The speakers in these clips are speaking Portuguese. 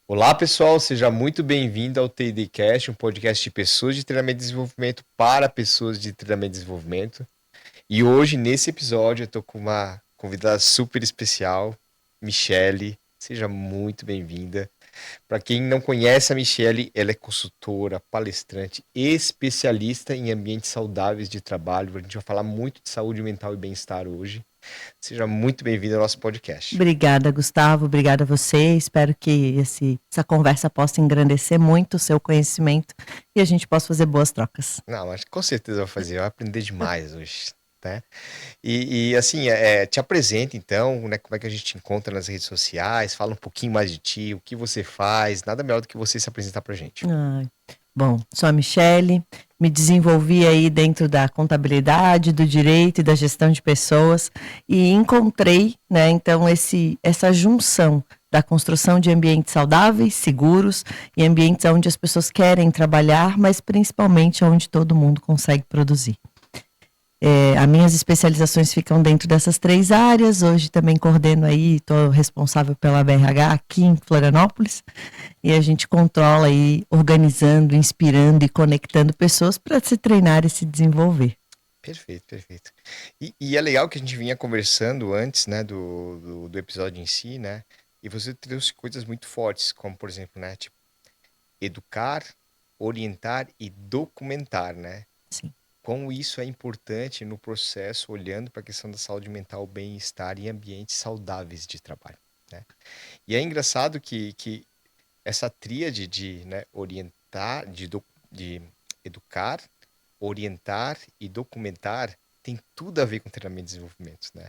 Olá, pessoal, seja muito bem-vindo ao TDCast, um podcast de pessoas de treinamento e desenvolvimento para pessoas de treinamento e desenvolvimento. E hoje, nesse episódio, eu estou com uma convidada super especial, Michele. Seja muito bem-vinda. Para quem não conhece a Michele, ela é consultora, palestrante, especialista em ambientes saudáveis de trabalho. A gente vai falar muito de saúde mental e bem-estar hoje. Seja muito bem-vindo ao nosso podcast. Obrigada, Gustavo. Obrigada a você. Espero que essa conversa possa engrandecer muito o seu conhecimento e a gente possa fazer boas trocas. Não, mas com certeza eu vou fazer. Eu vou aprender demais hoje, né? E assim, te apresenta então, né? Como é que a gente te encontra nas redes sociais? Fala um pouquinho mais de ti, o que você faz. Nada melhor do que você se apresentar pra gente. Bom, sou a Michele, me desenvolvi aí dentro da contabilidade, do direito e da gestão de pessoas e encontrei, né, então essa junção da construção de ambientes saudáveis, seguros e ambientes onde as pessoas querem trabalhar, mas principalmente onde todo mundo consegue produzir. As minhas especializações ficam dentro dessas 3 áreas. Hoje também coordeno aí, estou responsável pela BRH aqui em Florianópolis. E a gente controla aí, organizando, inspirando e conectando pessoas para se treinar e se desenvolver. Perfeito, perfeito. E é legal que a gente vinha conversando antes, né, do episódio em si, né? E você trouxe coisas muito fortes, como por exemplo, né, tipo, educar, orientar e documentar, né? Sim. Como isso é importante no processo, olhando para a questão da saúde mental, bem-estar e ambientes saudáveis de trabalho, né? E é engraçado que essa tríade de, né, orientar, de educar, orientar e documentar tem tudo a ver com treinamento e desenvolvimento, né?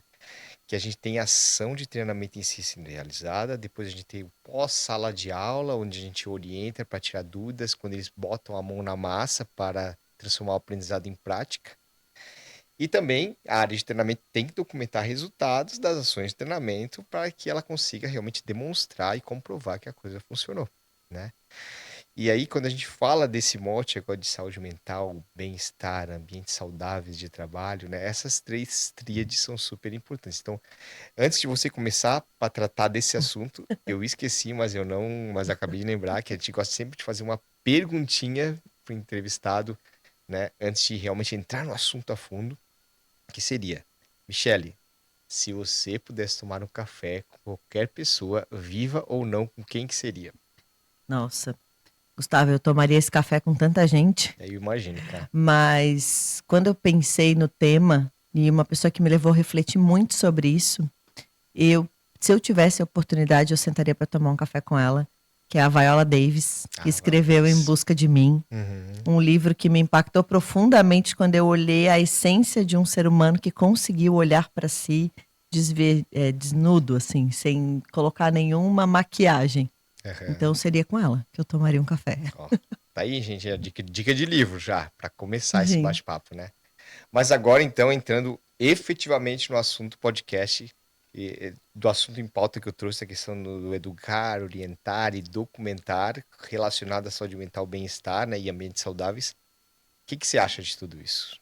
Que a gente tem ação de treinamento em si sendo realizada, depois a gente tem o pós-sala de aula, onde a gente orienta para tirar dúvidas, quando eles botam a mão na massa para transformar o aprendizado em prática. E também a área de treinamento tem que documentar resultados das ações de treinamento para que ela consiga realmente demonstrar e comprovar que a coisa funcionou, né? E aí, quando a gente fala desse mote agora de saúde mental, bem-estar, ambientes saudáveis de trabalho, né? Essas 3 tríades são super importantes. Então, antes de você começar a tratar desse assunto, eu esqueci, mas acabei de lembrar que a gente gosta sempre de fazer uma perguntinha para o entrevistado, né? Antes de realmente entrar no assunto a fundo, que seria, Michele, se você pudesse tomar um café com qualquer pessoa, viva ou não, com quem que seria? Nossa, Gustavo, eu tomaria esse café com tanta gente, Eu imagino, cara. mas quando eu pensei no tema, e uma pessoa que me levou a refletir muito sobre isso, se eu tivesse a oportunidade, eu sentaria para tomar um café com ela, que é a Viola Davis, que escreveu Em Maravilhoso. Busca de Mim, um livro que me impactou profundamente quando eu olhei a essência de um ser humano que conseguiu olhar para si desnudo, assim, sem colocar nenhuma maquiagem. Então seria com ela que eu tomaria um café. Ó, tá aí, gente, a dica de livro já, para começar esse Sim. bate-papo, né? Mas agora, então, entrando efetivamente no assunto podcast, do assunto em pauta que eu trouxe, a questão do educar, orientar e documentar relacionado à saúde mental, bem-estar, né, e ambientes saudáveis. O que que você acha de tudo isso?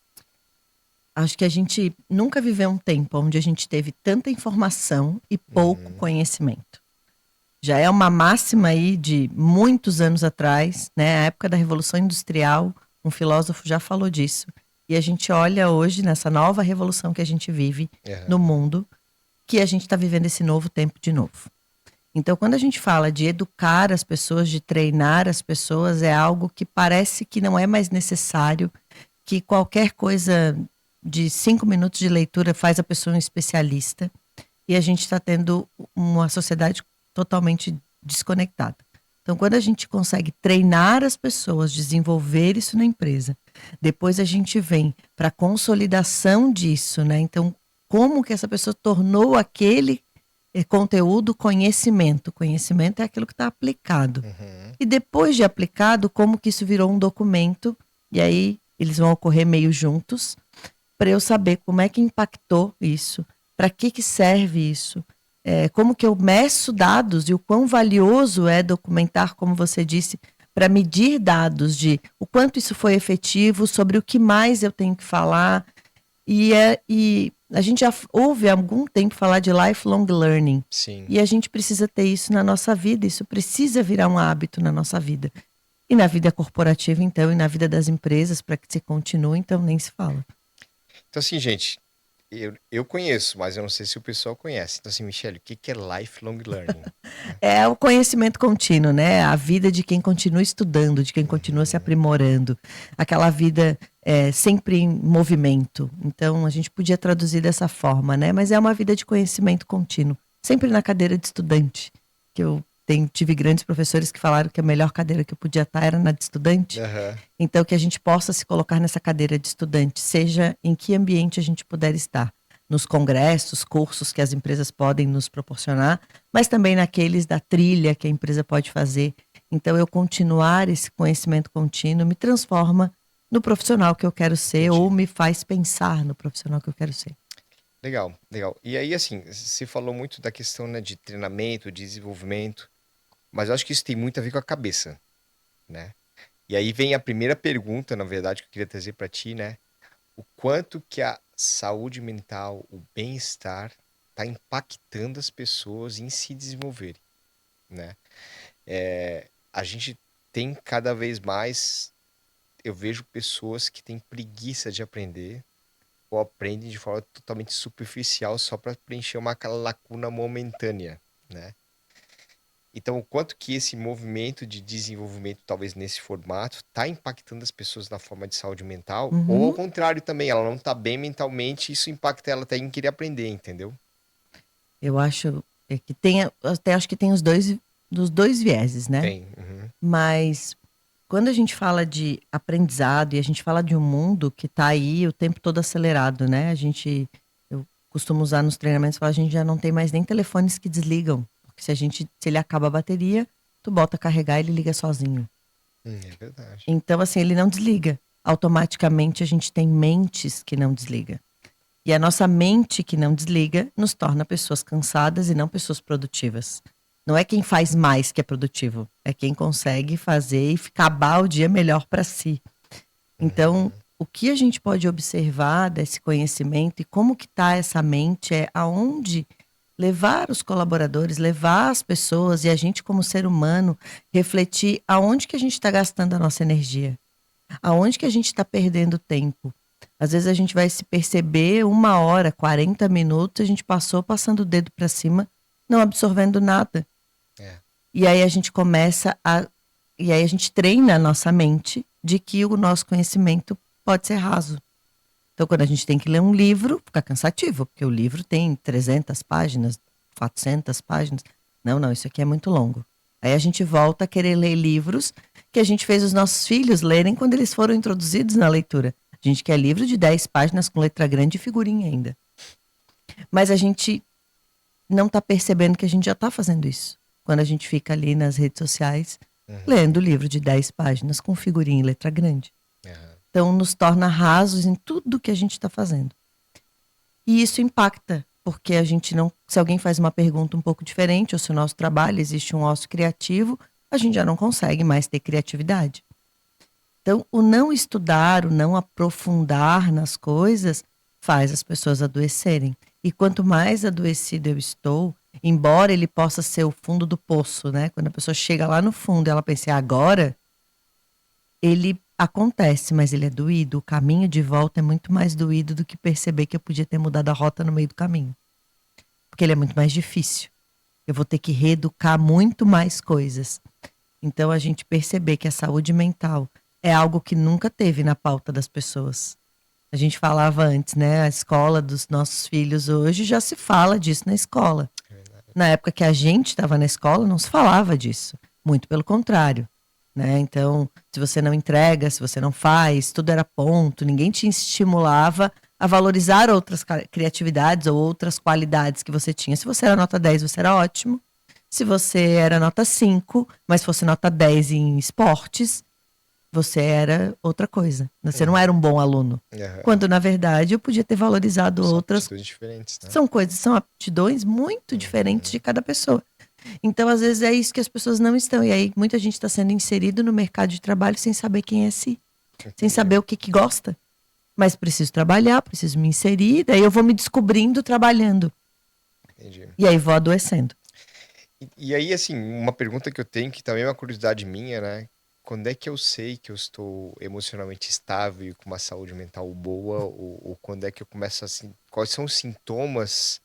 Acho que a gente nunca viveu um tempo onde a gente teve tanta informação e pouco conhecimento. Já é uma máxima aí de muitos anos atrás, né? A época da Revolução Industrial, um filósofo já falou disso. E a gente olha hoje, nessa nova revolução que a gente vive no mundo, que a gente está vivendo esse novo tempo de novo. Então, quando a gente fala de educar as pessoas, de treinar as pessoas, é algo que parece que não é mais necessário, que qualquer coisa de 5 minutos de leitura faz a pessoa um especialista. E a gente está tendo uma sociedade totalmente desconectada. Então, quando a gente consegue treinar as pessoas, desenvolver isso na empresa, depois a gente vem para a consolidação disso, né? Então, como que essa pessoa tornou aquele conteúdo conhecimento? Conhecimento é aquilo que está aplicado. E depois de aplicado, como que isso virou um documento? E aí eles vão ocorrer meio juntos, para eu saber como é que impactou isso, para que serve isso, como que eu meço dados e o quão valioso é documentar, como você disse, para medir dados de o quanto isso foi efetivo, sobre o que mais eu tenho que falar. E A gente já ouve há algum tempo falar de lifelong learning. Sim. E a gente precisa ter isso na nossa vida, isso precisa virar um hábito na nossa vida. E na vida corporativa, então, e na vida das empresas, para que se continue, então nem se fala. Então, assim, gente, eu conheço, mas eu não sei se o pessoal conhece. Então, assim, Michele, o que é lifelong learning? É o conhecimento contínuo, né? A vida de quem continua estudando, de quem continua se aprimorando. Aquela vida sempre em movimento. Então, a gente podia traduzir dessa forma, né? Mas é uma vida de conhecimento contínuo. Sempre na cadeira de estudante. Que eu tive grandes professores que falaram que a melhor cadeira que eu podia estar era na de estudante. Aham. Então, que a gente possa se colocar nessa cadeira de estudante, seja em que ambiente a gente puder estar. Nos congressos, cursos que as empresas podem nos proporcionar, mas também naqueles da trilha que a empresa pode fazer. Então, eu continuar esse conhecimento contínuo me transforma no profissional que eu quero ser Entendi. ou me faz pensar no profissional que eu quero ser. Legal, legal. E aí, assim, você falou muito da questão, né, de treinamento, de desenvolvimento, mas eu acho que isso tem muito a ver com a cabeça, né? E aí vem a primeira pergunta, na verdade, que eu queria trazer para ti, né? O quanto que a saúde mental, o bem-estar, está impactando as pessoas em se desenvolverem, né? A gente tem cada vez mais, eu vejo pessoas que têm preguiça de aprender ou aprendem de forma totalmente superficial só para preencher uma aquela lacuna momentânea, né? Então, o quanto que esse movimento de desenvolvimento, talvez nesse formato, está impactando as pessoas na forma de saúde mental, ou ao Uhum. contrário também, ela não está bem mentalmente, isso impacta ela até em querer aprender, entendeu? Eu acho que tem, até acho que tem dos dois vieses, né? Tem. Uhum. Mas quando a gente fala de aprendizado e a gente fala de um mundo que está aí o tempo todo acelerado, né? Eu costumo usar nos treinamentos, falar, a gente já não tem mais nem telefones que desligam. Porque se ele acaba a bateria, tu bota a carregar e ele liga sozinho. É verdade. Então, assim, ele não desliga. Automaticamente a gente tem mentes que não desligam. E a nossa mente que não desliga nos torna pessoas cansadas e não pessoas produtivas. Não é quem faz mais que é produtivo, é quem consegue fazer e acabar o dia melhor para si. Então, o que a gente pode observar desse conhecimento e como que está essa mente é aonde levar os colaboradores, levar as pessoas e a gente como ser humano refletir aonde que a gente está gastando a nossa energia, aonde que a gente está perdendo tempo. Às vezes a gente vai se perceber 1 hora, 40 minutos, a gente passando o dedo para cima, não absorvendo nada. É. E aí a gente e aí a gente treina a nossa mente de que o nosso conhecimento pode ser raso. Então, quando a gente tem que ler um livro, fica cansativo, porque o livro tem 300 páginas, 400 páginas. Não, isso aqui é muito longo. Aí a gente volta a querer ler livros que a gente fez os nossos filhos lerem quando eles foram introduzidos na leitura. A gente quer livro de 10 páginas com letra grande e figurinha ainda. Mas a gente não está percebendo que a gente já está fazendo isso. Quando a gente fica ali nas redes sociais, lendo livro de 10 páginas com figurinha e letra grande. Então, nos torna rasos em tudo que a gente está fazendo. E isso impacta, porque a gente não. Se alguém faz uma pergunta um pouco diferente, ou se o nosso trabalho existe um ócio criativo, a gente já não consegue mais ter criatividade. Então, o não estudar, o não aprofundar nas coisas, faz as pessoas adoecerem. E quanto mais adoecido eu estou, embora ele possa ser o fundo do poço, né? Quando a pessoa chega lá no fundo e ela pensa, agora, ele acontece, mas ele é doído. O caminho de volta é muito mais doído do que perceber que eu podia ter mudado a rota no meio do caminho. Porque ele é muito mais difícil. Eu vou ter que reeducar muito mais coisas. Então, a gente perceber que a saúde mental é algo que nunca teve na pauta das pessoas. A gente falava antes, né? A escola dos nossos filhos hoje já se fala disso na escola. Na época que a gente estava na escola, não se falava disso. Muito pelo contrário. Né? Então, se você não entrega, se você não faz, tudo era ponto, ninguém te estimulava a valorizar outras criatividades ou outras qualidades que você tinha. Se você era nota 10, você era ótimo. Se você era nota 5, mas fosse nota 10 em esportes, você era outra coisa. Você não era um bom aluno. Quando, na verdade, eu podia ter valorizado outras. São aptidões diferentes, né? São aptidões muito diferentes de cada pessoa. Então, às vezes, é isso que as pessoas não estão. E aí, muita gente está sendo inserido no mercado de trabalho sem saber quem é si. Sem saber o que gosta. Mas preciso trabalhar, preciso me inserir, daí eu vou me descobrindo trabalhando. Entendi. E aí vou adoecendo. E aí, assim, uma pergunta que eu tenho, que também é uma curiosidade minha, né? Quando é que eu sei que eu estou emocionalmente estável e com uma saúde mental boa? Ou quando é que eu começo assim? Quais são os sintomas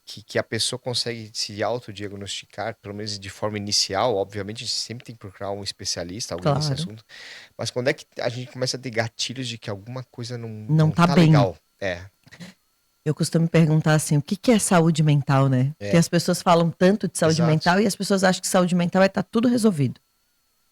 que a pessoa consegue se autodiagnosticar, pelo menos de forma inicial? Obviamente, a gente sempre tem que procurar um especialista, alguém nesse Claro. assunto. Mas quando é que a gente começa a ter gatilhos de que alguma coisa não, Não não tá tá bem. legal? É, Eu costumo perguntar assim, o que que é saúde mental, né? Porque é, as pessoas falam tanto de saúde exato. mental e as pessoas acham que saúde mental é tá tudo resolvido.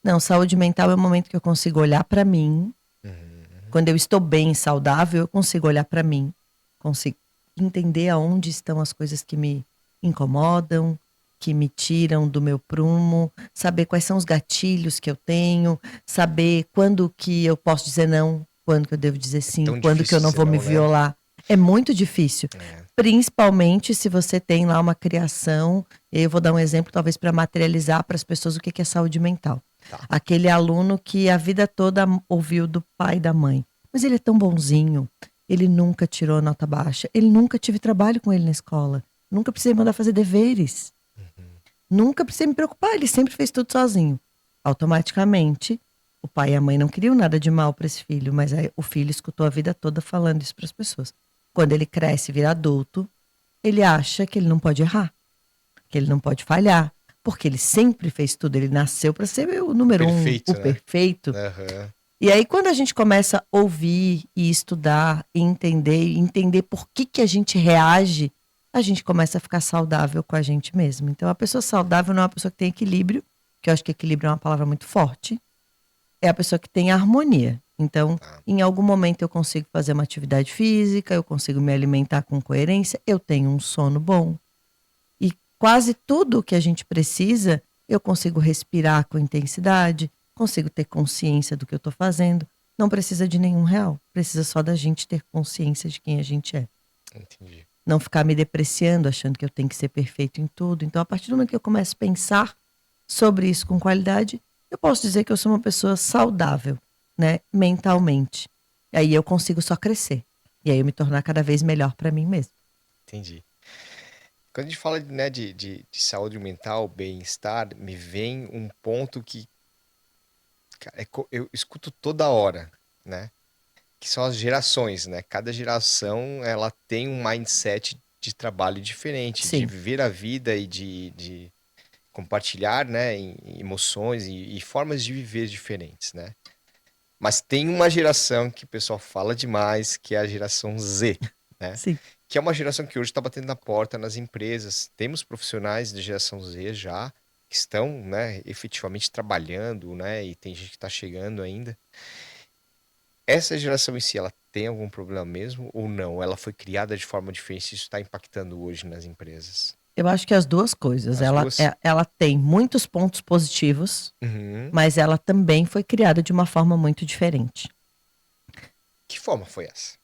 Não, saúde mental é o momento que eu consigo olhar pra mim. Uhum. Quando eu estou bem, saudável, eu consigo olhar pra mim, consigo entender aonde estão as coisas que me incomodam, que me tiram do meu prumo, saber quais são os gatilhos que eu tenho, saber quando que eu posso dizer não, quando que eu devo dizer É sim, tão quando que eu difícil não dizer vou me não, né? violar. É muito difícil. É, Principalmente se você tem lá uma criação, eu vou dar um exemplo talvez para materializar para as pessoas o que que é saúde mental. tá. Aquele aluno que a vida toda ouviu do pai e da mãe, mas ele é tão bonzinho, ele nunca tirou nota baixa, ele nunca tive trabalho com ele na escola, nunca precisei mandar fazer deveres, Uhum. nunca precisei me preocupar, ele sempre fez tudo sozinho. Automaticamente, o pai e a mãe não queriam nada de mal para esse filho, mas aí o filho escutou a vida toda falando isso para as pessoas. Quando ele cresce e vira adulto, ele acha que ele não pode errar, que ele não pode falhar, porque ele sempre fez tudo, ele nasceu para ser o O número um, o perfeito, né? perfeito. Aham. E aí, quando a gente começa a ouvir e estudar e entender por que que a gente reage, a gente começa a ficar saudável com a gente mesmo. Então, a pessoa saudável não é uma pessoa que tem equilíbrio, que eu acho que equilíbrio é uma palavra muito forte, é a pessoa que tem harmonia. Então, Tá. em algum momento eu consigo fazer uma atividade física, eu consigo me alimentar com coerência, eu tenho um sono bom. E quase tudo que a gente precisa, eu consigo respirar com intensidade, consigo ter consciência do que eu estou fazendo. Não precisa de nenhum real, precisa só da gente ter consciência de quem a gente é. Entendi. Não ficar me depreciando, achando que eu tenho que ser perfeito em tudo. Então, a partir do momento que eu começo a pensar sobre isso com qualidade, eu posso dizer que eu sou uma pessoa saudável, né, mentalmente. E aí eu consigo só crescer. E aí eu me tornar cada vez melhor para mim mesmo. Entendi. Quando a gente fala, né, de saúde mental, bem-estar, me vem um ponto que, cara, eu escuto toda hora, né? Que são as gerações, né? Cada geração, ela tem um mindset de trabalho diferente, de Sim. viver a vida e de compartilhar, né, em emoções e formas de viver diferentes, né? Mas tem uma geração que o pessoal fala demais, que é a geração Z, né? Sim. Que é uma geração que hoje está batendo na porta nas empresas. Temos profissionais de geração Z já que estão, né, efetivamente trabalhando, né? E tem gente que está chegando ainda. Essa geração em si, ela tem algum problema mesmo ou não? Ela foi criada de forma diferente e isso está impactando hoje nas empresas? Eu acho que as duas coisas. As duas? Ela tem muitos pontos positivos, Uhum. mas ela também foi criada de uma forma muito diferente. Que forma foi essa?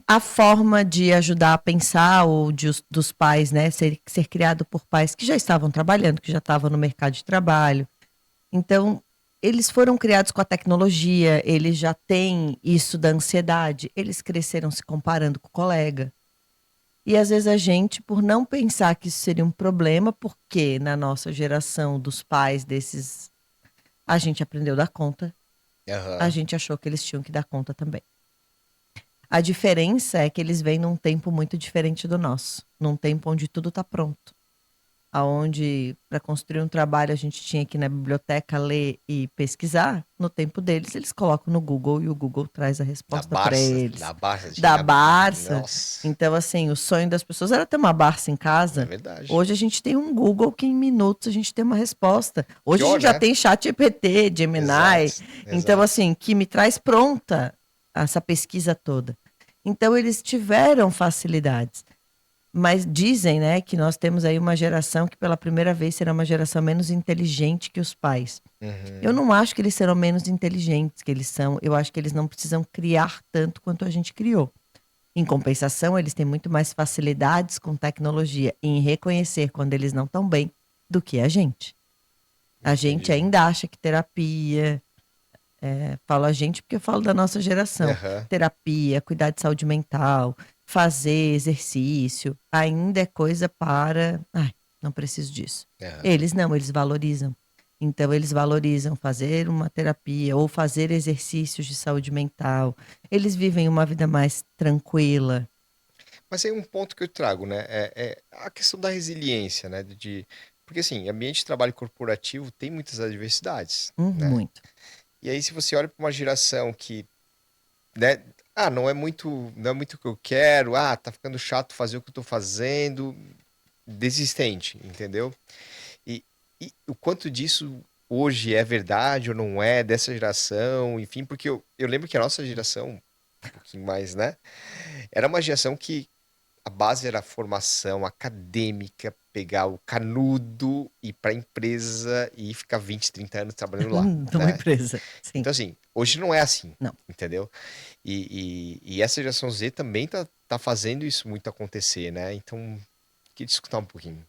A forma de ajudar a pensar ou dos pais, né, ser criado por pais que já estavam trabalhando, que já estavam no mercado de trabalho. Então, eles foram criados com a tecnologia, eles já têm isso da ansiedade, eles cresceram se comparando com o colega. E às vezes a gente, por não pensar que isso seria um problema, porque na nossa geração dos pais desses, a gente aprendeu a dar conta, a Aham. gente achou que eles tinham que dar conta também. A diferença é que eles vêm num tempo muito diferente do nosso, num tempo onde tudo está pronto. Aonde para construir um trabalho a gente tinha que ir na biblioteca ler e pesquisar, no tempo deles eles colocam no Google e o Google traz a resposta para eles. Da Barça Da tinha. Barça. Nossa, Então assim, o sonho das pessoas era ter uma Barça em é casa. verdade. Hoje a gente tem um Google que em minutos a gente tem uma resposta. Hoje a Pior, gente já né? tem chat GPT, Gemini. Exato, Então exato. assim, que me traz pronta essa pesquisa toda. Então eles tiveram facilidades. Mas dizem, né, que nós temos aí uma geração que pela primeira vez será uma geração menos inteligente que os pais. Eu Uhum. não acho que eles serão menos inteligentes que eles são. Eu acho que eles não precisam criar tanto quanto a gente criou. Em compensação, eles têm muito mais facilidades com tecnologia em reconhecer quando eles não estão bem do que a gente. A gente Entendi. ainda acha que terapia, Falo a gente porque eu falo da nossa geração. Aham. Terapia, cuidar de saúde mental, fazer exercício, ainda é coisa para. Ai, não preciso disso. Aham. Eles não, eles valorizam. Então, eles valorizam fazer uma terapia ou fazer exercícios de saúde mental. Eles vivem uma vida mais tranquila. Mas aí um ponto que eu trago, né, é a questão da resiliência, né, porque assim, ambiente de trabalho corporativo tem muitas adversidades, né? Muito. E aí se você olha para uma geração que, né, não é muito o que eu quero, tá ficando chato fazer o que eu tô fazendo, desistente, entendeu? E, e o quanto disso hoje é verdade ou não é dessa geração, enfim, porque eu lembro que a nossa geração, um pouquinho mais, né, era uma geração que a base era a formação acadêmica, pegar o canudo, ir para a empresa e ficar 20, 30 anos trabalhando lá, Numa né? empresa. Sim. Então, assim, hoje não é assim, Não. entendeu? E essa geração Z também tá fazendo isso muito acontecer, né? Então, queria escutar um pouquinho.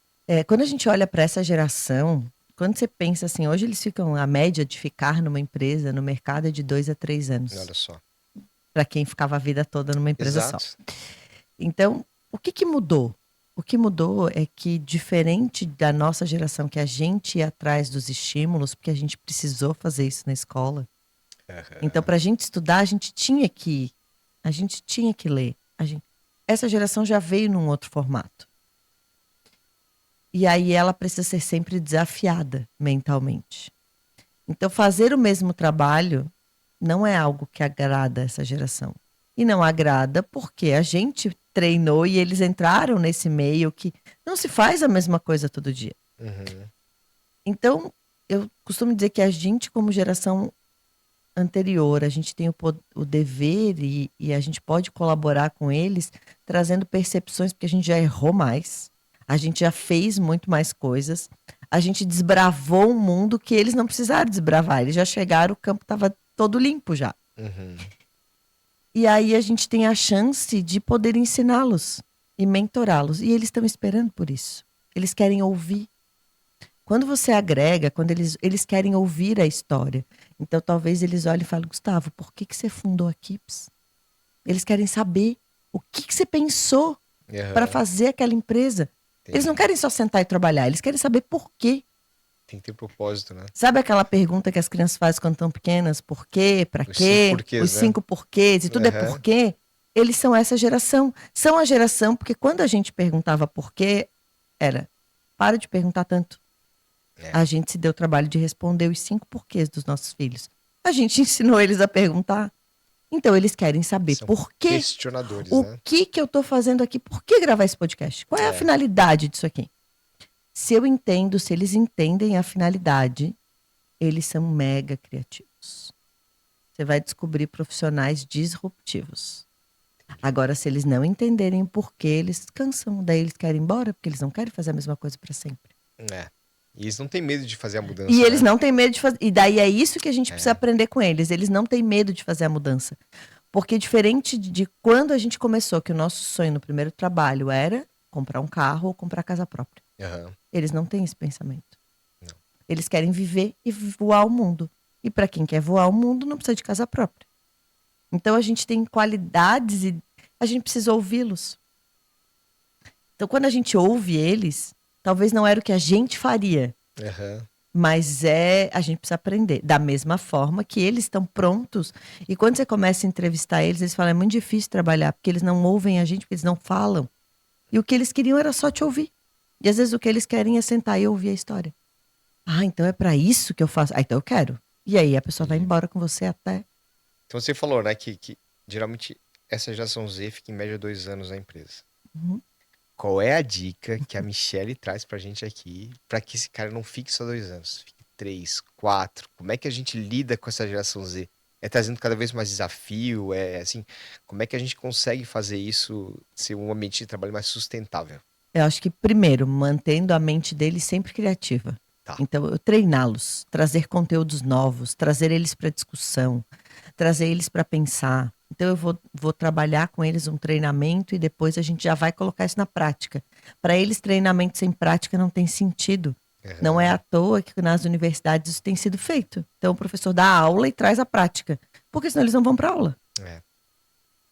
Quando a gente olha para essa geração, quando você pensa assim, hoje eles ficam, a média de ficar numa empresa, no mercado, é de 2 a 3 anos. Olha só. Para quem ficava a vida toda numa empresa só. Exato. Então, o que mudou? O que mudou é que, diferente da nossa geração, que a gente ia atrás dos estímulos, porque a gente precisou fazer isso na escola. Então, para a gente estudar, a gente tinha que ler. Essa geração já veio num outro formato. E aí ela precisa ser sempre desafiada mentalmente. Então, fazer o mesmo trabalho não é algo que agrada essa geração. E não agrada porque a gente treinou e eles entraram nesse meio que não se faz a mesma coisa todo dia. Uhum. Então, eu costumo dizer que a gente, como geração anterior, a gente tem o dever e a gente pode colaborar com eles, trazendo percepções, porque a gente já errou mais, a gente já fez muito mais coisas, a gente desbravou um mundo que eles não precisaram desbravar, eles já chegaram, o campo estava todo limpo já. Uhum. E aí a gente tem a chance de poder ensiná-los e mentorá-los. E eles estão esperando por isso. Eles querem ouvir. Quando você agrega, quando eles querem ouvir a história. Então talvez eles olhem e falem, Gustavo, por que você fundou a Kips? Eles querem saber o que você pensou para Aham. fazer aquela empresa. Eles não Entendi. querem só sentar e trabalhar, eles querem saber por quê. Tem que ter propósito, né? Sabe aquela pergunta que as crianças fazem quando estão pequenas? Por quê? Para Os 5 quê? Os porquês, né? 5 porquês e tudo é Aham. por quê? Eles são essa geração. São a geração porque quando a gente perguntava por quê, era para de perguntar tanto. É. A gente se deu o trabalho de responder os 5 porquês dos nossos filhos. A gente ensinou eles a perguntar. Então eles querem saber São por quê? questionadores, O né? que eu tô fazendo aqui? Por que gravar esse podcast? Qual é a É. finalidade disso aqui? Se eu entendo, se eles entendem a finalidade, eles são mega criativos. Você vai descobrir profissionais disruptivos. Agora, se eles não entenderem o porquê, eles cansam, daí eles querem ir embora, porque eles não querem fazer a mesma coisa para sempre. É. E eles não têm medo de fazer a E mudança, eles né? não têm medo de fazer. E daí é isso que a gente precisa É. aprender com eles. Eles não têm medo de fazer a mudança. Porque diferente de quando a gente começou, que o nosso sonho no primeiro trabalho era comprar um carro ou comprar casa própria. Aham. Eles não têm esse pensamento. Não. Eles querem viver e voar o mundo. E para quem quer voar o mundo, não precisa de casa própria. Então a gente tem qualidades e a gente precisa ouvi-los. Então quando a gente ouve eles, talvez não era o que a gente faria, Aham. mas a gente precisa aprender. Da mesma forma que eles estão prontos. E quando você começa a entrevistar eles, eles falam, é muito difícil trabalhar, porque eles não ouvem a gente, porque eles não falam. E o que eles queriam era só te ouvir. E às vezes o que eles querem é sentar e ouvir a história. Ah, então é para isso que eu faço. Ah, então eu quero. E aí a pessoa vai embora com você até. Então você falou, né, que geralmente essa geração Z fica em média 2 anos na empresa. Uhum. Qual é a dica que a Michelle traz pra gente aqui pra que esse cara não fique só 2 anos, fique 3, 4? Como é que a gente lida com essa geração Z? É trazendo cada vez mais desafio? É assim, como é que a gente consegue fazer isso ser um ambiente de trabalho mais sustentável? Eu acho que, primeiro, mantendo a mente deles sempre criativa. Tá. Então, eu treiná-los, trazer conteúdos novos, trazer eles para discussão, trazer eles para pensar. Então, eu vou trabalhar com eles um treinamento e depois a gente já vai colocar isso na prática. Para eles, treinamento sem prática não tem sentido. Não é Aham. à toa que nas universidades isso tem sido feito. Então o professor dá aula e traz a prática. Porque senão eles não vão para aula. É,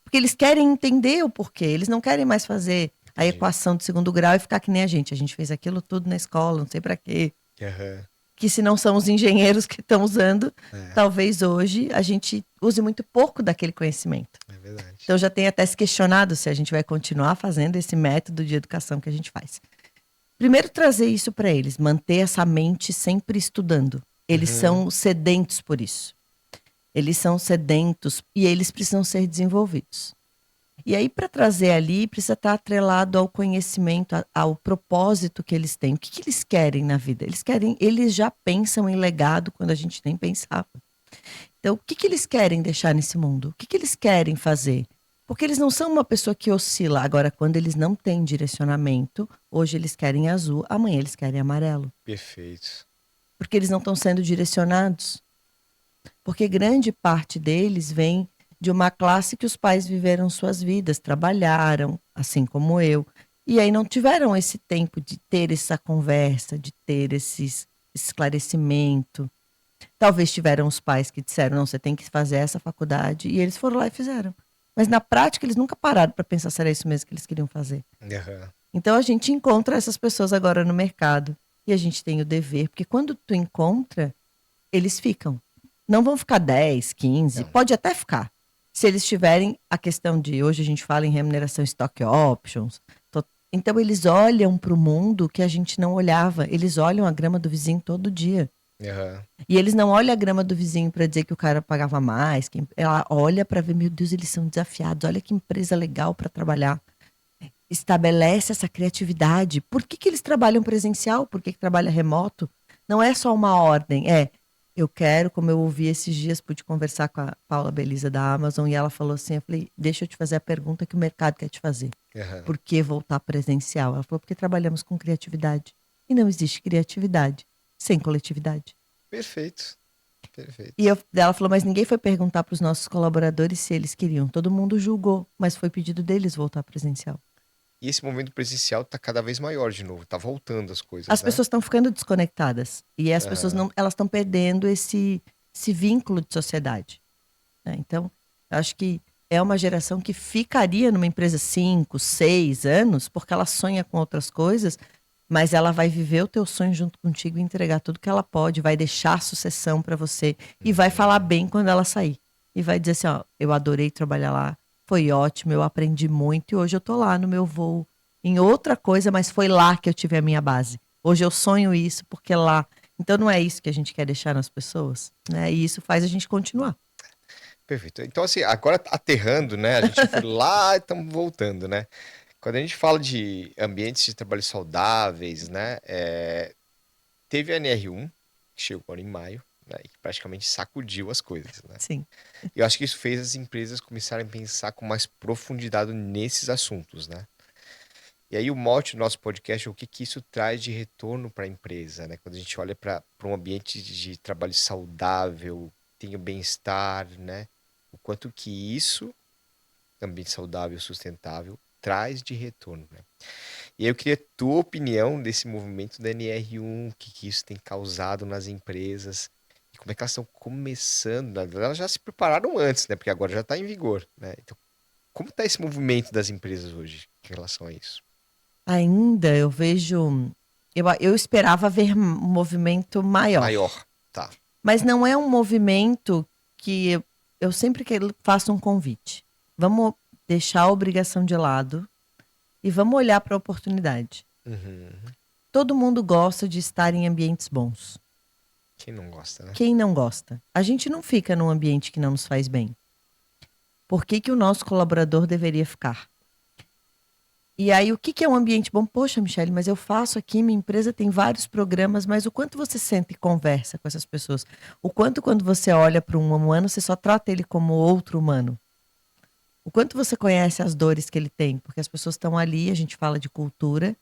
Porque eles querem entender o porquê. Eles não querem mais fazer a entendi. equação de segundo grau e ficar que nem a gente. A gente fez aquilo tudo na escola, não sei para quê. Aham. Que se não são os engenheiros que estão usando, É, talvez hoje a gente use muito pouco daquele conhecimento. é verdade. Então já tem até se questionado se a gente vai continuar fazendo esse método de educação que a gente faz. Primeiro trazer isso para eles, manter essa mente sempre estudando. Eles Uhum. são sedentos por isso. Eles são sedentos e eles precisam ser desenvolvidos. E aí, para trazer ali, precisa estar atrelado ao conhecimento, ao propósito que eles têm. O que eles querem na vida? Eles já pensam em legado quando a gente nem pensava. Então, o que eles querem deixar nesse mundo? O que eles querem fazer? Porque eles não são uma pessoa que oscila. Agora, quando eles não têm direcionamento, hoje eles querem azul, amanhã eles querem amarelo. Perfeito. Porque eles não estão sendo direcionados. Porque grande parte deles vem de uma classe que os pais viveram suas vidas, trabalharam, assim como eu, e aí não tiveram esse tempo de ter essa conversa, de ter esse esclarecimento. Talvez tiveram os pais que disseram, não, você tem que fazer essa faculdade, e eles foram lá e fizeram. Mas na prática eles nunca pararam para pensar se era isso mesmo que eles queriam fazer. Aham. Então a gente encontra essas pessoas agora no mercado, e a gente tem o dever, porque quando tu encontra, eles ficam. Não vão ficar 10, 15, Não. pode até ficar. Se eles tiverem a questão de, hoje a gente fala em remuneração stock options. Então eles olham para o mundo que a gente não olhava. Eles olham a grama do vizinho todo dia. Aham. E eles não olham a grama do vizinho para dizer que o cara pagava mais. Ela olha para ver, meu Deus, eles são desafiados. Olha que empresa legal para trabalhar. Estabelece essa criatividade. Por que eles trabalham presencial? Por que trabalha remoto? Não é só uma ordem, eu quero, como eu ouvi esses dias, pude conversar com a Paula Belisa da Amazon e ela falou assim, eu falei, deixa eu te fazer a pergunta que o mercado quer te fazer. Aham. Por que voltar presencial? Ela falou, porque trabalhamos com criatividade. E não existe criatividade sem coletividade. Perfeito. E Perfeito. ela falou, mas ninguém foi perguntar para os nossos colaboradores se eles queriam. Todo mundo julgou, mas foi pedido deles voltar presencial. E esse movimento presencial tá cada vez maior de novo, tá voltando as coisas, As né? pessoas estão ficando desconectadas e as pessoas Aham. não, elas estão perdendo esse vínculo de sociedade, né? Então, eu acho que é uma geração que ficaria numa empresa 5, 6 anos, porque ela sonha com outras coisas, mas ela vai viver o teu sonho junto contigo e entregar tudo que ela pode, vai deixar a sucessão para você e vai falar Uhum. bem quando ela sair. E vai dizer assim, ó, eu adorei trabalhar lá, foi ótimo, eu aprendi muito e hoje eu tô lá no meu voo em outra coisa, mas foi lá que eu tive a minha base. Hoje eu sonho isso porque lá. Então não é isso que a gente quer deixar nas pessoas, né? E isso faz a gente continuar. Perfeito. Então, assim, agora aterrando, né? A gente foi lá e estamos voltando, né? Quando a gente fala de ambientes de trabalho saudáveis, né? Teve a NR1, que chegou agora em maio, né? E que praticamente sacudiu as coisas, né? Sim. E eu acho que isso fez as empresas começarem a pensar com mais profundidade nesses assuntos, né? E aí o mote do nosso podcast é o que que isso traz de retorno para a empresa, né? Quando a gente olha para um ambiente de trabalho saudável, tem o bem-estar, né? O quanto que isso, ambiente saudável, sustentável, traz de retorno, né? E aí eu queria a tua opinião desse movimento da NR1, o que que isso tem causado nas empresas, e como é que elas estão começando, na verdade, elas já se prepararam antes, né? Porque agora já está em vigor, né? Então, como está esse movimento das empresas hoje em relação a isso? Ainda eu vejo. Eu esperava ver um movimento maior. Maior, tá. Mas não é um movimento que eu sempre que faço um convite. Vamos deixar a obrigação de lado e vamos olhar para a oportunidade. Uhum. Todo mundo gosta de estar em ambientes bons. Quem não gosta, né? Quem não gosta? A gente não fica num ambiente que não nos faz bem. Por que que o nosso colaborador deveria ficar? E aí, o que que é um ambiente bom? Poxa, Michele, mas eu faço aqui, minha empresa tem vários programas, mas o quanto você senta e conversa com essas pessoas? O quanto quando você olha para um humano, você só trata ele como outro humano? O quanto você conhece as dores que ele tem? Porque as pessoas estão ali, a gente fala de cultura,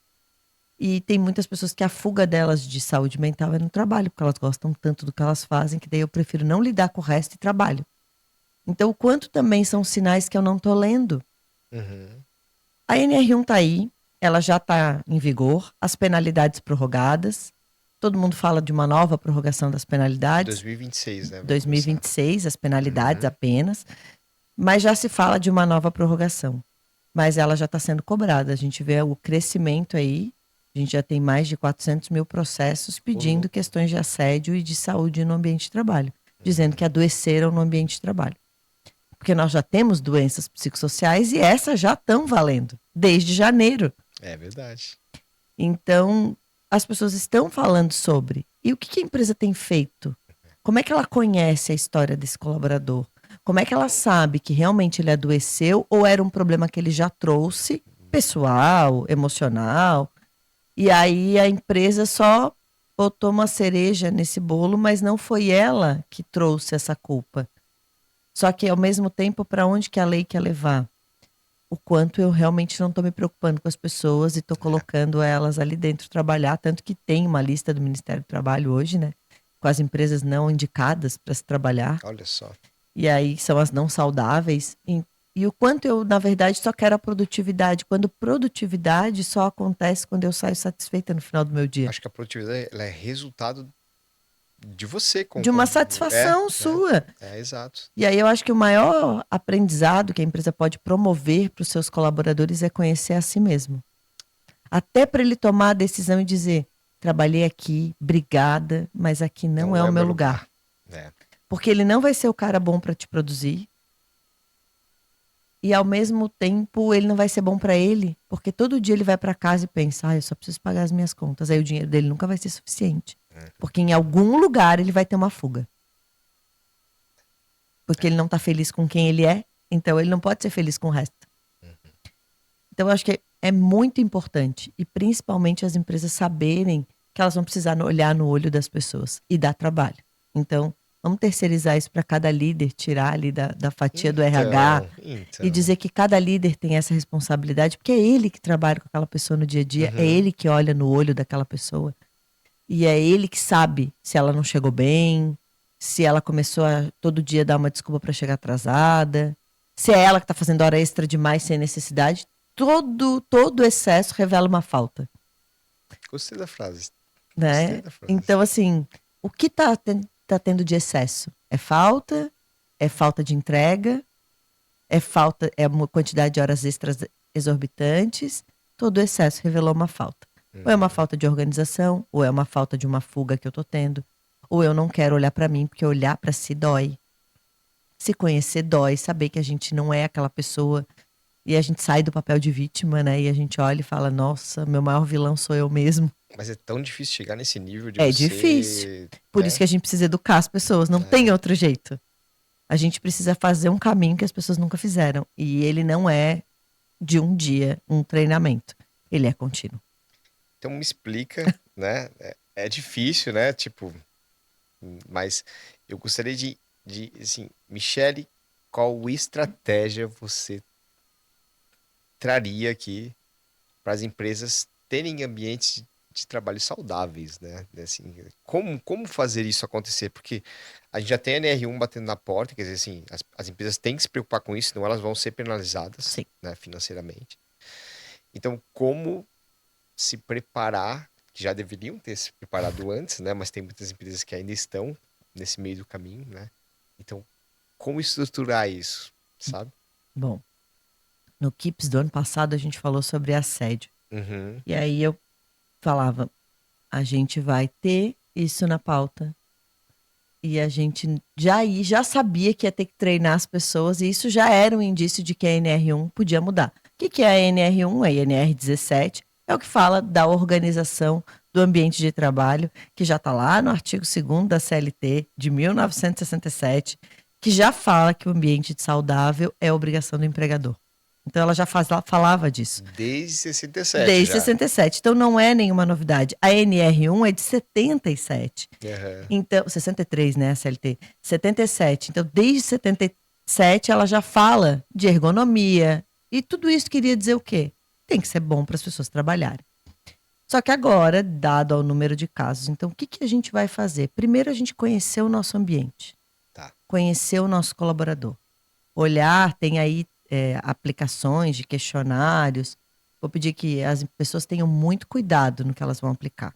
e tem muitas pessoas que a fuga delas de saúde mental é no trabalho, porque elas gostam tanto do que elas fazem, que daí eu prefiro não lidar com o resto e trabalho. Então, o quanto também são sinais que eu não estou lendo? Uhum. A NR1 está aí, ela já está em vigor, as penalidades prorrogadas. Todo mundo fala de uma nova prorrogação das De penalidades, 2026, né? Vai começar. 2026, as penalidades Uhum. apenas, mas já se fala de uma nova prorrogação. Mas ela já está sendo cobrada. A gente vê o crescimento aí, a gente já tem mais de 400 mil processos pedindo louco. questões de assédio e de saúde no ambiente de trabalho, dizendo que adoeceram no ambiente de trabalho. Porque nós já temos doenças psicossociais e essas já estão valendo, desde janeiro. É verdade. Então, as pessoas estão falando sobre. E o que que a empresa tem feito? Como é que ela conhece a história desse colaborador? Como é que ela sabe que realmente ele adoeceu ou era um problema que ele já trouxe, pessoal, emocional? E aí a empresa só botou uma cereja nesse bolo, mas não foi ela que trouxe essa culpa. Só que ao mesmo tempo, para onde que a lei quer levar? O quanto eu realmente não estou me preocupando com as pessoas e estou colocando elas ali dentro trabalhar, tanto que tem uma lista do Ministério do Trabalho hoje, né? Com as empresas não indicadas para se trabalhar. Olha só. E aí são as não saudáveis. E o quanto eu, na verdade, só quero a produtividade. Quando produtividade só acontece quando eu saio satisfeita no final do meu dia. Acho que a produtividade ela é resultado de você. De uma satisfação sua. Exato. E aí eu acho que o maior aprendizado que a empresa pode promover para os seus colaboradores é conhecer a si mesmo. Até para ele tomar a decisão e dizer: trabalhei aqui, obrigada, mas aqui não é o meu lugar. É. Porque ele não vai ser o cara bom para te produzir. E ao mesmo tempo ele não vai ser bom para ele, porque todo dia ele vai para casa e pensa: eu só preciso pagar as minhas contas. Aí o dinheiro dele nunca vai ser suficiente. Porque em algum lugar ele vai ter uma fuga. Porque ele não está feliz com quem ele é, então ele não pode ser feliz com o resto. Então eu acho que é muito importante, e principalmente as empresas saberem que elas vão precisar olhar no olho das pessoas e dar trabalho. Então, vamos terceirizar isso para cada líder, tirar ali da fatia do RH e dizer que cada líder tem essa responsabilidade, porque é ele que trabalha com aquela pessoa no dia a dia, é ele que olha no olho daquela pessoa, e é ele que sabe se ela não chegou bem, se ela começou a todo dia dar uma desculpa para chegar atrasada, se é ela que está fazendo hora extra demais sem necessidade. Todo excesso revela uma falta. Gostei da frase. Né? Gostei da frase. Então, assim, o que tá tendo de excesso? É falta de entrega, é uma quantidade de horas extras exorbitantes. Todo excesso revelou uma falta. Ou é uma falta de organização, ou é uma falta de uma fuga que eu tô tendo, ou eu não quero olhar para mim, porque olhar para si dói. Se conhecer dói, saber que a gente não é aquela pessoa. E a gente sai do papel de vítima, né? E a gente olha e fala: nossa, meu maior vilão sou eu mesmo. Mas é tão difícil chegar nesse nível de É você... difícil. Por isso que a gente precisa educar as pessoas. Não tem outro jeito. A gente precisa fazer um caminho que as pessoas nunca fizeram. E ele não é de um dia, um treinamento. Ele é contínuo. Então me explica, né? É difícil, né? Tipo, mas eu gostaria de assim, Michele, qual estratégia você traria aqui para as empresas terem ambientes de trabalho saudáveis, né? Assim, como fazer isso acontecer? Porque a gente já tem a NR1 batendo na porta, quer dizer, assim, as empresas têm que se preocupar com isso, senão elas vão ser penalizadas, Sim. né, financeiramente. Então, como se preparar, que já deveriam ter se preparado antes, né? Mas tem muitas empresas que ainda estão nesse meio do caminho, né? Então, como estruturar isso, sabe? Bom, no KIPS do ano passado a gente falou sobre assédio. Uhum. E aí eu falava: a gente vai ter isso na pauta. E a gente já sabia que ia ter que treinar as pessoas, e isso já era um indício de que a NR1 podia mudar. O que é a NR1? A NR17 é o que fala da organização do ambiente de trabalho, que já está lá no artigo 2º da CLT de 1967, que já fala que o ambiente saudável é obrigação do empregador. Então ela já falava disso. Desde 67 Desde já. 67. Então não é nenhuma novidade. A NR1 é de 77. Uhum. Então, 63, né, a CLT. 77. Então, desde 77 ela já fala de ergonomia. E tudo isso queria dizer o quê? Tem que ser bom para as pessoas trabalharem. Só que agora, dado ao número de casos, então o que a gente vai fazer? Primeiro, a gente conhecer o nosso ambiente. Tá. Conhecer o nosso colaborador. Olhar, tem aí aplicações de questionários. Vou pedir que as pessoas tenham muito cuidado no que elas vão aplicar.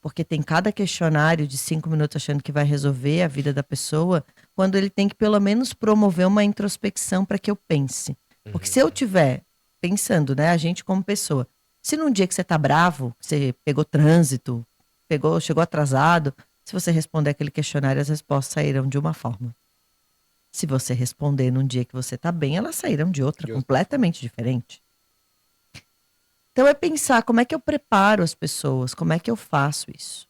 porque tem cada questionário de 5 minutos achando que vai resolver a vida da pessoa, quando ele tem que pelo menos promover uma introspecção para que eu pense. Porque se eu tiver pensando, né, a gente como pessoa, se num dia que você tá bravo, você pegou trânsito, chegou atrasado, se você responder aquele questionário, as respostas sairão de uma forma. Se você responder num dia que você tá bem, elas sairão de outra, completamente diferente. Então é pensar como é que eu preparo as pessoas, como é que eu faço isso.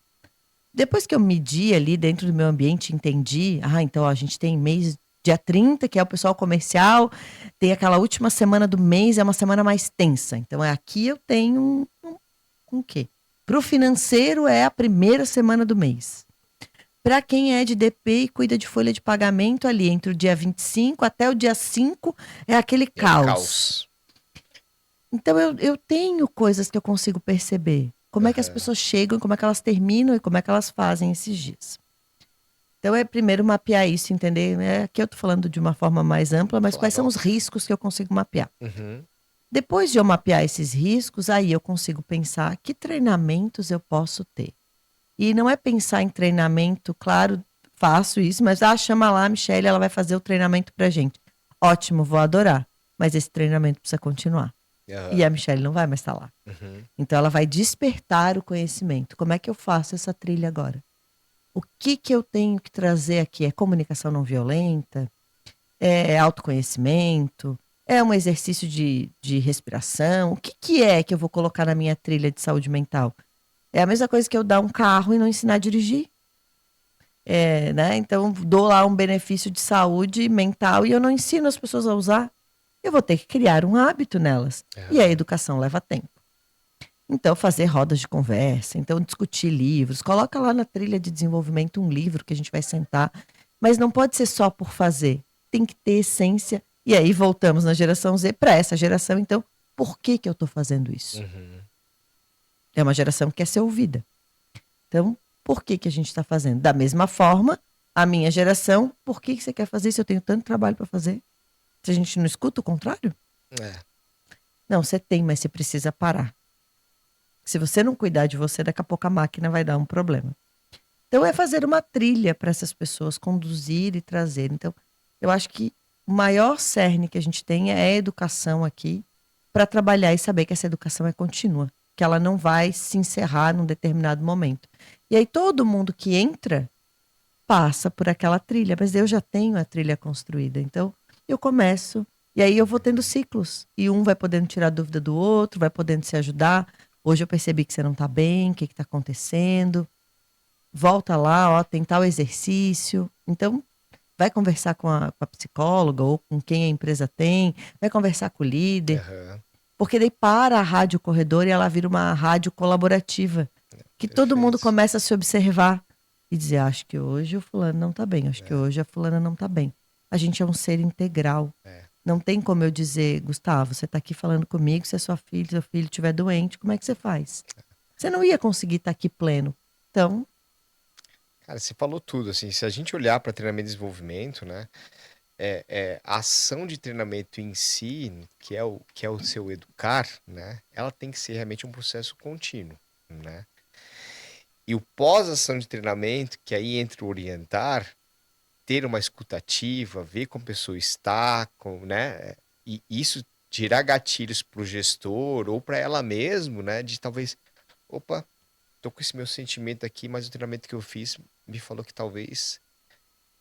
Depois que eu medi ali dentro do meu ambiente, entendi, então a gente tem mês dia 30, que é o pessoal comercial, tem aquela última semana do mês, é uma semana mais tensa. Então aqui eu tenho um quê? Para o financeiro é a primeira semana do mês. Para quem é de DP e cuida de folha de pagamento ali, entre o dia 25 até o dia 5, é aquele caos. Então eu tenho coisas que eu consigo perceber. Como é que as pessoas chegam, como é que elas terminam e como é que elas fazem esses dias. Então é primeiro mapear isso, entender. Aqui eu tô falando de uma forma mais ampla, mas quais são os riscos que eu consigo mapear. Depois de eu mapear esses riscos, aí eu consigo pensar que treinamentos eu posso ter. E não é pensar em treinamento, claro, faço isso, mas chama lá a Michelle, ela vai fazer o treinamento pra gente. Ótimo, vou adorar. Mas esse treinamento precisa continuar. E a Michelle não vai mais estar lá. Então ela vai despertar o conhecimento. Como é que eu faço essa trilha agora? O que eu tenho que trazer aqui? É comunicação não violenta? É autoconhecimento? É um exercício de respiração? O que é que eu vou colocar na minha trilha de saúde mental? É a mesma coisa que eu dar um carro e não ensinar a dirigir. Né? Então, dou lá um benefício de saúde mental e eu não ensino as pessoas a usar. Eu vou ter que criar um hábito nelas. E a educação leva tempo. Então, fazer rodas de conversa, então discutir livros. Coloca lá na trilha de desenvolvimento um livro que a gente vai sentar. Mas não pode ser só por fazer. Tem que ter essência. E aí voltamos na geração Z para essa geração. Então, por que eu estou fazendo isso? É uma geração que quer ser ouvida. Então, por que a gente está fazendo? Da mesma forma, a minha geração, por que você quer fazer isso? Eu tenho tanto trabalho para fazer. Se a gente não escuta o contrário? Não, você tem, mas você precisa parar. Se você não cuidar de você, daqui a pouco a máquina vai dar um problema. Então, é fazer uma trilha para essas pessoas conduzir e trazer. Então, eu acho que o maior cerne que a gente tem é a educação aqui para trabalhar e saber que essa educação é contínua, que ela não vai se encerrar num determinado momento. E aí todo mundo que entra passa por aquela trilha, mas eu já tenho a trilha construída. Então, eu começo e aí eu vou tendo ciclos. E um vai podendo tirar dúvida do outro, vai podendo se ajudar. Hoje eu percebi que você não está bem, o que está acontecendo? Volta lá, tem tal exercício. Então, vai conversar com a psicóloga ou com quem a empresa tem, vai conversar com o líder. Porque daí para a rádio corredor e ela vira uma rádio colaborativa. Que todo mundo começa a se observar e dizer, acho que hoje o fulano não está bem, acho que hoje a fulana não está bem. A gente é um ser integral. Não tem como eu dizer, Gustavo, você está aqui falando comigo, se seu filho estiver doente, como é que você faz? Você não ia conseguir estar aqui pleno. Então... Cara, você falou tudo, assim, se a gente olhar para treinamento e desenvolvimento, né, a ação de treinamento em si, que é o seu educar, né, ela tem que ser realmente um processo contínuo, né? E o pós-ação de treinamento, que aí entra o orientar, ter uma escutativa, ver como a pessoa está, né? E isso tirar gatilhos para o gestor ou para ela mesmo, né? De talvez, opa, tô com esse meu sentimento aqui, mas o treinamento que eu fiz me falou que talvez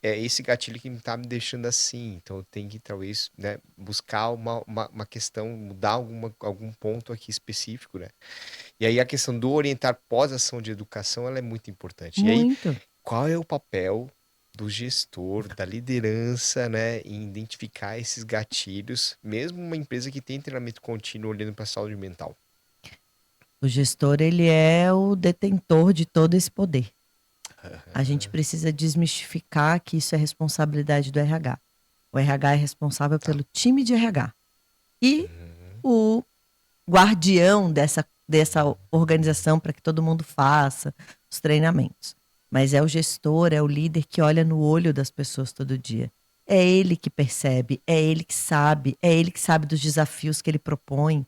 é esse gatilho que tá me deixando assim. Então eu tenho que talvez, né, buscar uma questão, mudar algum ponto aqui específico, né? E aí a questão do orientar pós-ação de educação, ela é muito importante. E aí, Muito. qual é o papel do gestor, da liderança, né, em identificar esses gatilhos, mesmo uma empresa que tem treinamento contínuo olhando para a saúde mental? O gestor, ele é o detentor de todo esse poder. A gente precisa desmistificar que isso é responsabilidade do RH. O RH é responsável pelo time de RH. E o guardião dessa organização para que todo mundo faça os treinamentos. Mas é o gestor, é o líder que olha no olho das pessoas todo dia. É ele que percebe, é ele que sabe dos desafios que ele propõe.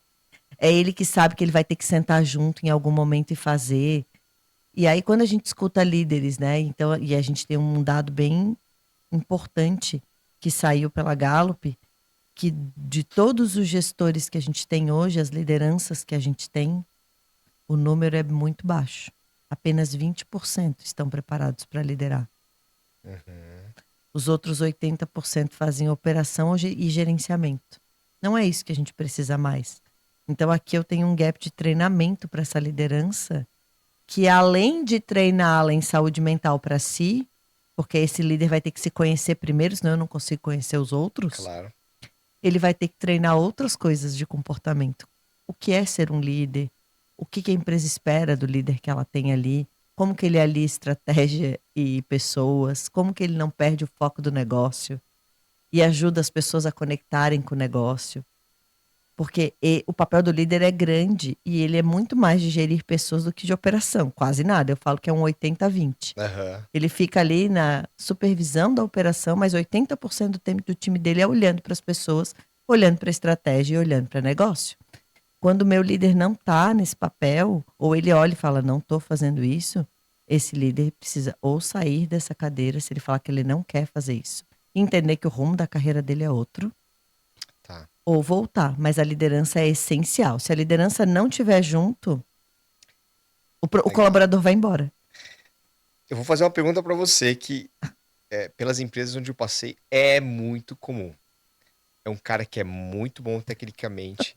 É ele que sabe que ele vai ter que sentar junto em algum momento e fazer. E aí, quando a gente escuta líderes, né? Então, e a gente tem um dado bem importante que saiu pela Gallup, que de todos os gestores que a gente tem hoje, as lideranças que a gente tem, o número é muito baixo. Apenas 20% estão preparados para liderar. Uhum. Os outros 80% fazem operação e gerenciamento. Não é isso que a gente precisa mais. Então aqui eu tenho um gap de treinamento para essa liderança, que além de treiná-la em saúde mental para si, porque esse líder vai ter que se conhecer primeiro, senão eu não consigo conhecer os outros, Claro. ele vai ter que treinar outras coisas de comportamento. O que é ser um líder? O que que a empresa espera do líder que ela tem ali? Como que ele alia estratégia e pessoas? Como que ele não perde o foco do negócio e ajuda as pessoas a conectarem com o negócio? Porque o papel do líder é grande e ele é muito mais de gerir pessoas do que de operação, quase nada. Eu falo que é um 80-20. Aham. Ele fica ali na supervisão da operação, mas 80% do tempo do time dele é olhando para as pessoas, olhando para a estratégia e olhando para o negócio. Quando o meu líder não está nesse papel, ou ele olha e fala, não estou fazendo isso, esse líder precisa ou sair dessa cadeira, se ele falar que ele não quer fazer isso, e entender que o rumo da carreira dele é outro, Tá. ou voltar. Mas a liderança é essencial. Se a liderança não estiver junto, o Legal. colaborador vai embora. Eu vou fazer uma pergunta para você que, pelas empresas onde eu passei, é muito comum. É um cara que é muito bom tecnicamente,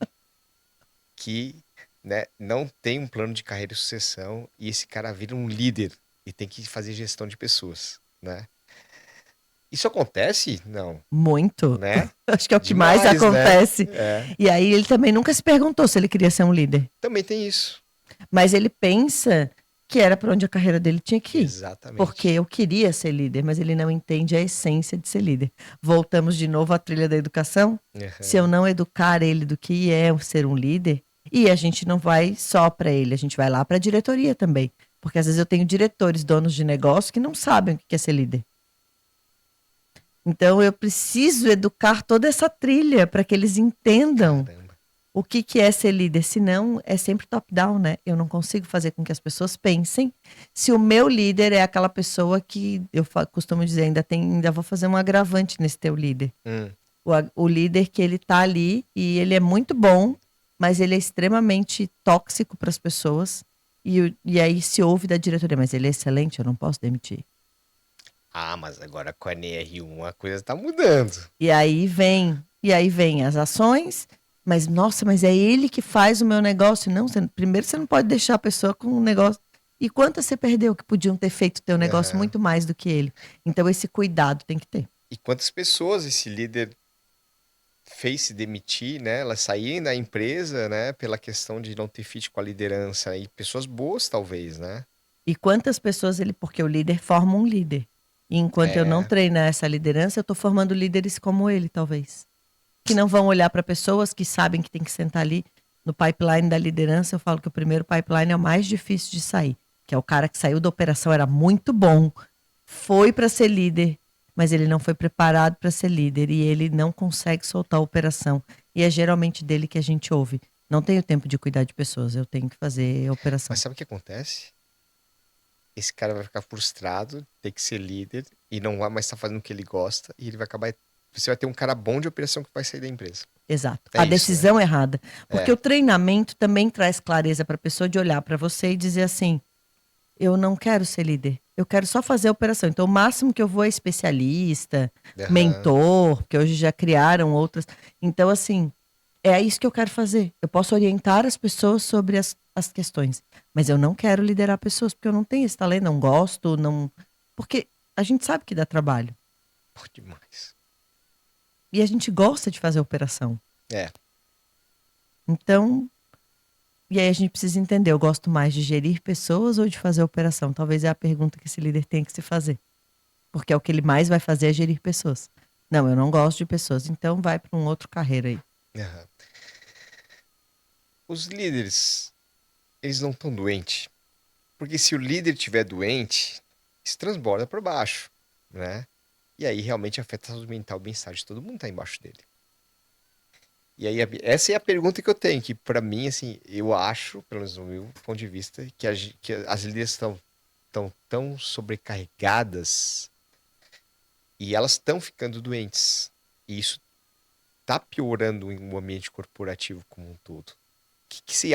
que, né, não tem um plano de carreira e sucessão, e esse cara vira um líder e tem que fazer gestão de pessoas, né? Isso acontece? Não, Muito. né? Acho que é o que mais Demais, né? acontece. É. E aí ele também nunca se perguntou se ele queria ser um líder. Também tem isso. Mas ele pensa que era para onde a carreira dele tinha que ir. Porque Exatamente. eu queria ser líder, mas ele não entende a essência de ser líder. Voltamos de novo à trilha da educação. Se eu Aham. não educar ele do que é ser um líder, e a gente não vai só para ele, a gente vai lá para a diretoria também. Porque às vezes eu tenho diretores, donos de negócio, que não sabem o que é ser líder. Então eu preciso educar toda essa trilha para que eles entendam Caramba. o que que é ser líder. Senão é sempre top-down, né? Eu não consigo fazer com que as pessoas pensem se o meu líder é aquela pessoa que eu costumo dizer, ainda vou fazer um agravante nesse teu líder. Hum. O líder que ele tá ali e ele é muito bom, mas ele é extremamente tóxico para as pessoas. E aí se ouve da diretoria, mas ele é excelente, eu não posso demitir. Ah, mas agora com a NR1 a coisa tá mudando. E aí vem as ações, mas nossa, mas é ele que faz o meu negócio. Não, primeiro você não pode deixar a pessoa com um negócio. E quantas você perdeu que podiam ter feito o teu negócio Aham. muito mais do que ele? Então esse cuidado tem que ter. E quantas pessoas esse líder fez se demitir, né? Elas saírem da empresa, né? Pela questão de não ter fit com a liderança. E pessoas boas, talvez, né? E quantas pessoas ele, porque o líder forma um líder. E enquanto eu não É. treinar essa liderança, eu estou formando líderes como ele, talvez. Que não vão olhar para pessoas que sabem que tem que sentar ali no pipeline da liderança. Eu falo que o primeiro pipeline é o mais difícil de sair, que é o cara que saiu da operação, era muito bom, foi para ser líder, mas ele não foi preparado para ser líder e ele não consegue soltar a operação. E é geralmente dele que a gente ouve. Não tenho tempo de cuidar de pessoas, eu tenho que fazer a Mas operação. sabe o que acontece? Esse cara vai ficar frustrado, ter que ser líder, e não vai mais estar fazendo o que ele gosta, e ele vai acabar. Você vai ter um cara bom de operação que vai sair da empresa. Exato. É A isso, né? decisão errada. Porque É. o treinamento também traz clareza para a pessoa de olhar para você e dizer assim: eu não quero ser líder. Eu quero só fazer a operação. Então, o máximo que eu vou é especialista, Aham. mentor, porque hoje já criaram outras. Então, assim, é isso que eu quero fazer. Eu posso orientar as pessoas sobre as questões. Mas eu não quero liderar pessoas, porque eu não tenho esse talento, não gosto, não. Porque a gente sabe que dá trabalho. Pô, demais. E a gente gosta de fazer operação. É. Então, e aí a gente precisa entender, eu gosto mais de gerir pessoas ou de fazer operação? Talvez é a pergunta que esse líder tem que se fazer. Porque é o que ele mais vai fazer é gerir pessoas. Não, eu não gosto de pessoas, então vai para um outro carreira aí. Aham. Os líderes, eles não estão doentes. Porque se o líder estiver doente, isso transborda para baixo, né? E aí realmente afeta a saúde mental, o bem-estar de todo mundo tá embaixo dele. E aí, essa é a pergunta que eu tenho, que pra mim, assim, eu acho, pelo menos no meu ponto de vista, que as líderes estão estão tão sobrecarregadas e elas estão ficando doentes. E isso tá piorando o ambiente corporativo como um todo. Que se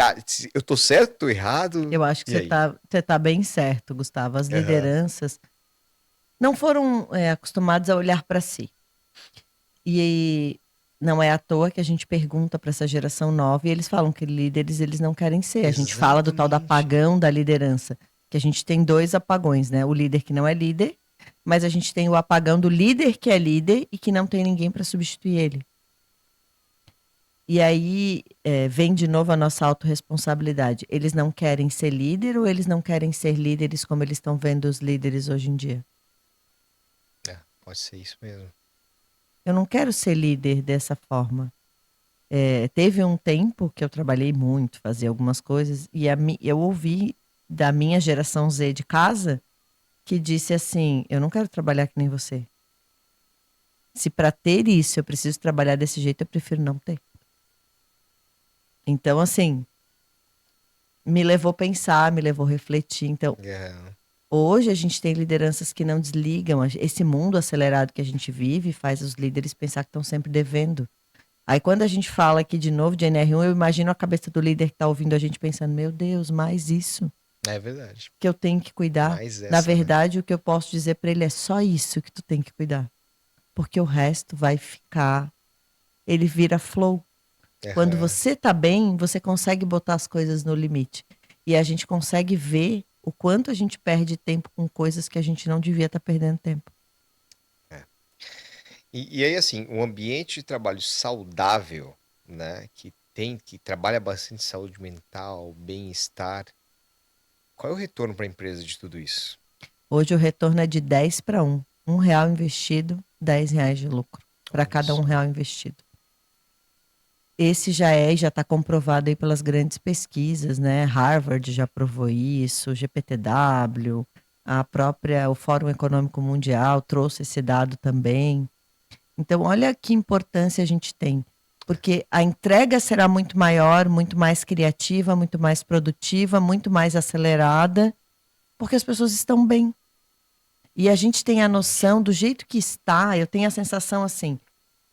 eu tô certo, tô errado? Eu acho que E aí? você tá bem certo, Gustavo. As Aham. lideranças não foram acostumadas a olhar para si. E não é à toa que a gente pergunta para essa geração nova e eles falam que líderes eles não querem ser. A gente fala do tal do Exatamente. apagão da liderança, que a gente tem dois apagões, né? O líder que não é líder, mas a gente tem o apagão do líder que é líder e que não tem ninguém para substituir ele. E aí vem de novo a nossa autorresponsabilidade. Eles não querem ser líder ou eles não querem ser líderes como eles estão vendo os líderes hoje em dia? Pode ser isso mesmo. Eu não quero ser líder dessa forma. Teve um tempo que eu trabalhei muito, fazia algumas coisas, e eu ouvi da minha geração Z de casa que disse assim: eu não quero trabalhar que nem você. Se para ter isso eu preciso trabalhar desse jeito, eu prefiro não ter. Então, assim, me levou a pensar, me levou a refletir. Então, hoje a gente tem lideranças que não desligam. Esse mundo acelerado que a gente vive faz os líderes pensar que estão sempre devendo. Aí quando a gente fala aqui de novo de NR1, eu imagino a cabeça do líder que está ouvindo a gente pensando, meu Deus, mais isso É verdade. que eu tenho que cuidar. Mais Na essa, né? verdade, o que eu posso dizer para ele é só isso que tu tem que cuidar. Porque o resto vai ficar, ele vira flow. Quando Aham. você tá bem, você consegue botar as coisas no limite. E a gente consegue ver o quanto a gente perde tempo com coisas que a gente não devia estar perdendo tempo. É. E aí, assim, um ambiente de trabalho saudável, né? Que trabalha bastante saúde mental, bem-estar. Qual é o retorno para a empresa de tudo isso? Hoje o retorno é de 10 para 1. R$ 1 investido, R$ 10 de lucro. Para Olha cada só. R$ 1 investido. Esse já está comprovado aí pelas grandes pesquisas, né? Harvard já provou isso, GPTW, o Fórum Econômico Mundial trouxe esse dado também. Então, olha que importância a gente tem, porque a entrega será muito maior, muito mais criativa, muito mais produtiva, muito mais acelerada, porque as pessoas estão bem. E a gente tem a noção do jeito que está, eu tenho a sensação assim,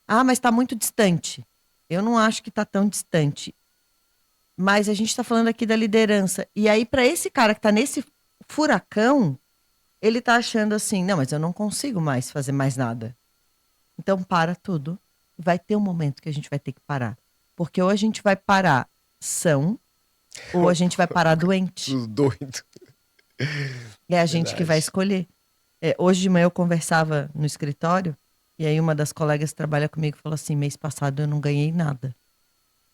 mas está muito distante. Eu não acho que está tão distante. Mas a gente está falando aqui da liderança. E aí, para esse cara que está nesse furacão, ele está achando assim: não, mas eu não consigo mais fazer mais nada. Então, para tudo. Vai ter um momento que a gente vai ter que parar. Porque ou a gente vai parar são, ou a gente vai parar doente. Tudo doido. É a gente que vai Verdade. escolher. Hoje de manhã eu conversava no escritório, e aí uma das colegas que trabalha comigo falou assim: mês passado eu não ganhei nada.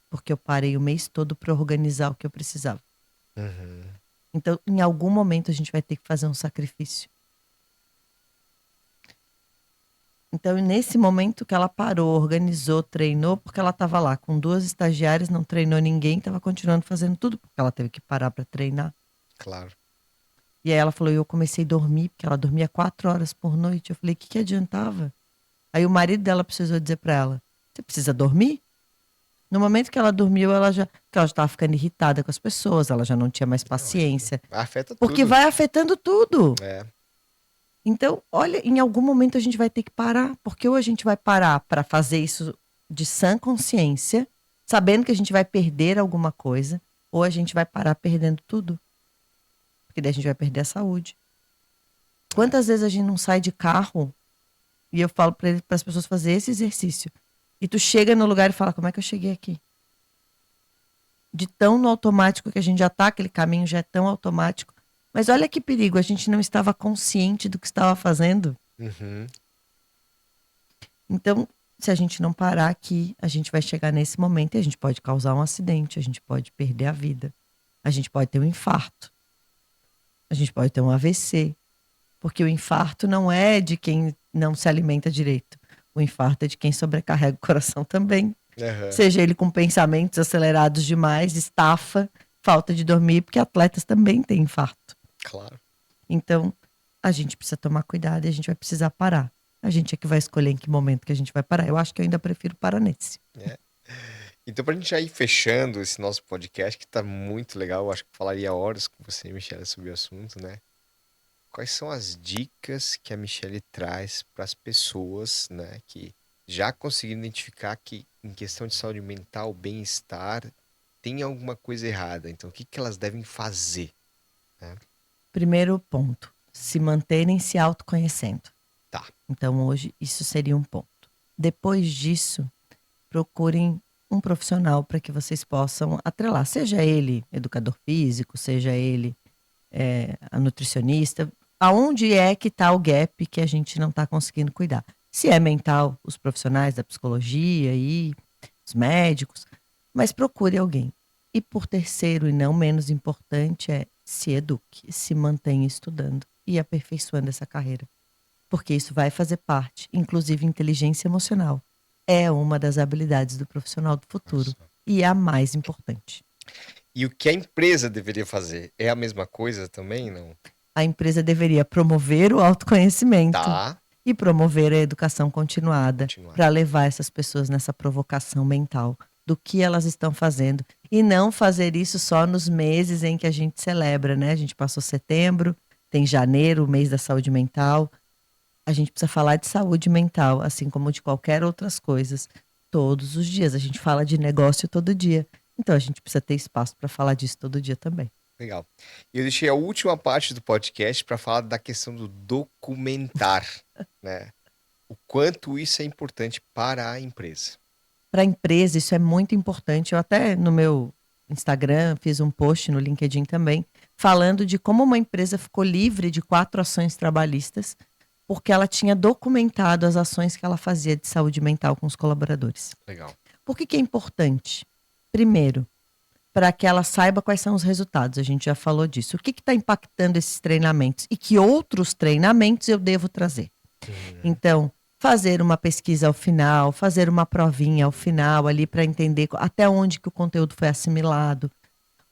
Porque eu parei o mês todo para organizar o que eu precisava. Uhum. Então, em algum momento, a gente vai ter que fazer um sacrifício. Então, nesse momento que ela parou, organizou, treinou, porque ela estava lá com 2 estagiárias, não treinou ninguém, estava continuando fazendo tudo, porque ela teve que parar para treinar. Claro. E aí ela falou, eu comecei a dormir, porque ela dormia 4 horas por noite. Eu falei, o que adiantava? Aí o marido dela precisou dizer para ela, você precisa dormir? No momento que ela dormiu, que ela já estava ficando irritada com as pessoas, ela já não tinha mais Lógico. paciência. Afeta Porque tudo. vai afetando tudo. É. Então, olha, em algum momento a gente vai ter que parar, porque ou a gente vai parar para fazer isso de sã consciência, sabendo que a gente vai perder alguma coisa, ou a gente vai parar perdendo tudo, porque daí a gente vai perder a saúde. Quantas vezes a gente não sai de carro e eu falo para as pessoas fazer esse exercício, e tu chega no lugar e fala, como é que eu cheguei aqui? De tão no automático que a gente já tá, aquele caminho já é tão automático. Mas olha que perigo, a gente não estava consciente do que estava fazendo. Uhum. Então, se a gente não parar aqui, a gente vai chegar nesse momento e a gente pode causar um acidente, a gente pode perder a vida, a gente pode ter um infarto, a gente pode ter um AVC, porque o infarto não é de quem não se alimenta direito. O infarto é de quem sobrecarrega o coração também. Aham. Seja ele com pensamentos acelerados demais, estafa, falta de dormir, porque atletas também têm infarto. Claro. Então, a gente precisa tomar cuidado e a gente vai precisar parar. A gente é que vai escolher em que momento que a gente vai parar. Eu acho que eu ainda prefiro parar nesse. É. Então, pra gente já ir fechando esse nosso podcast, que tá muito legal, eu acho que eu falaria horas com você, Michelle, sobre o assunto, né? quais são as dicas que a Michelle traz para as pessoas, né, que já conseguiram identificar que em questão de saúde mental, bem-estar, tem alguma coisa errada. Então, o que que elas devem fazer, né? Primeiro ponto, se manterem se autoconhecendo. Tá. Então, hoje, isso seria um ponto. Depois disso, procurem um profissional para que vocês possam atrelar, seja ele educador físico, seja ele a nutricionista, aonde é que está o gap que a gente não está conseguindo cuidar. Se é mental, os profissionais da psicologia e os médicos, mas procure alguém. E por terceiro, e não menos importante, é se eduque, se mantenha estudando e aperfeiçoando essa carreira. Porque isso vai fazer parte, inclusive inteligência emocional. É uma das habilidades do profissional do futuro Nossa. e é a mais importante. E o que a empresa deveria fazer? É a mesma coisa também, não? A empresa deveria promover o autoconhecimento Tá. e promover a educação continuada Continuar. para levar essas pessoas nessa provocação mental do que elas estão fazendo e não fazer isso só nos meses em que a gente celebra, né? A gente passou setembro, tem janeiro, o mês da saúde mental. A gente precisa falar de saúde mental, assim como de qualquer outras coisas, todos os dias. A gente fala de negócio todo dia. Então a gente precisa ter espaço para falar disso todo dia também. Legal. E eu deixei a última parte do podcast para falar da questão do documentar, né? O quanto isso é importante para a empresa. Para a empresa, isso é muito importante. Eu até no meu Instagram fiz um post no LinkedIn também, falando de como uma empresa ficou livre de 4 ações trabalhistas, porque ela tinha documentado as ações que ela fazia de saúde mental com os colaboradores. Legal. Por que que é importante? Primeiro, para que ela saiba quais são os resultados. A gente já falou disso. O que está impactando esses treinamentos e que outros treinamentos eu devo trazer? Então, fazer uma pesquisa ao final, fazer uma provinha ao final ali para entender até onde que o conteúdo foi assimilado.